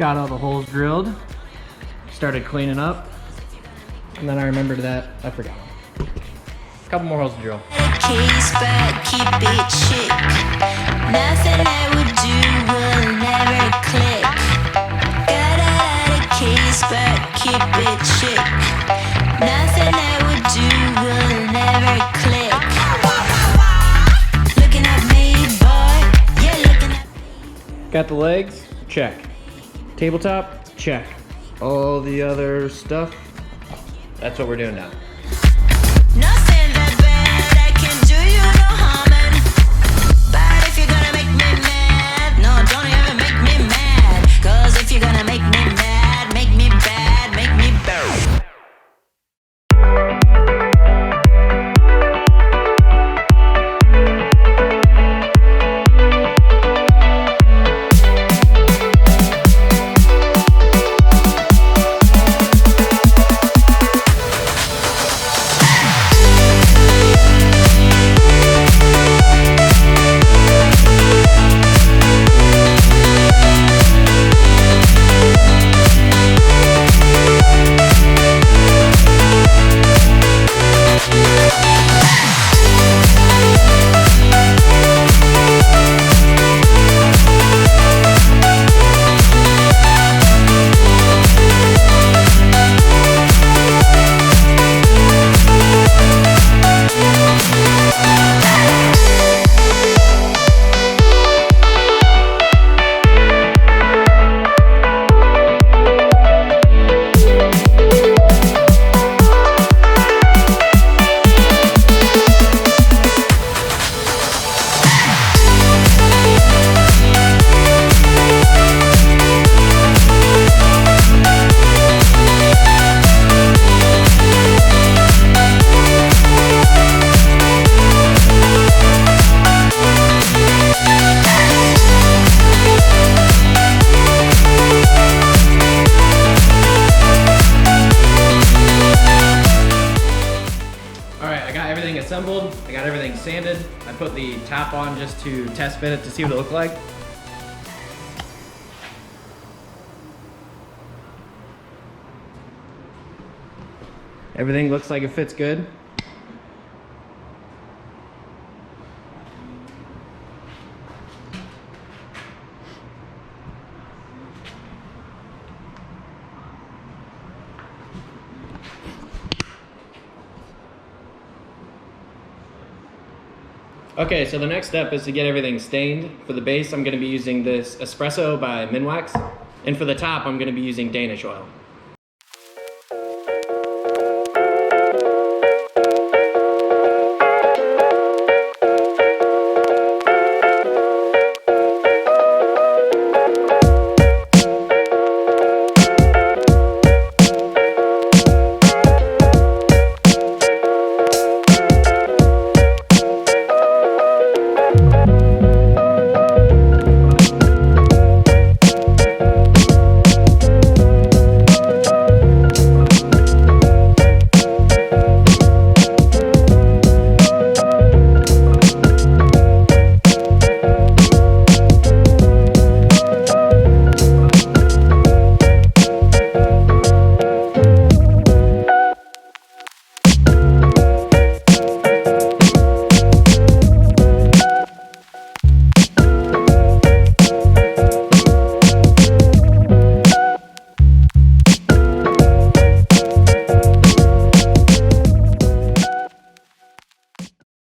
got all the holes drilled, started cleaning up, and then I remembered that I forgot one. A couple more holes to drill. Case, but keep it chic. Nothing I would do will never click. Got out of case, but keep it chic. Nothing I would do will never click. Looking at me, boy. Yeah, looking at me. Got the legs? Check. Tabletop? Check. All the other stuff? That's what we're doing now. Nothing that bad I can do you no harm. But if you're gonna make me mad, no, don't ever make me mad. Cause if you're gonna make me mad, make me bad, make me bad. Assembled. I got everything sanded. I put the top on just to test fit it to see what it looked like. Everything looks like it fits good. Okay, so the next step is to get everything stained. For the base, I'm going to be using this Espresso by Minwax. And for the top, I'm going to be using Danish oil.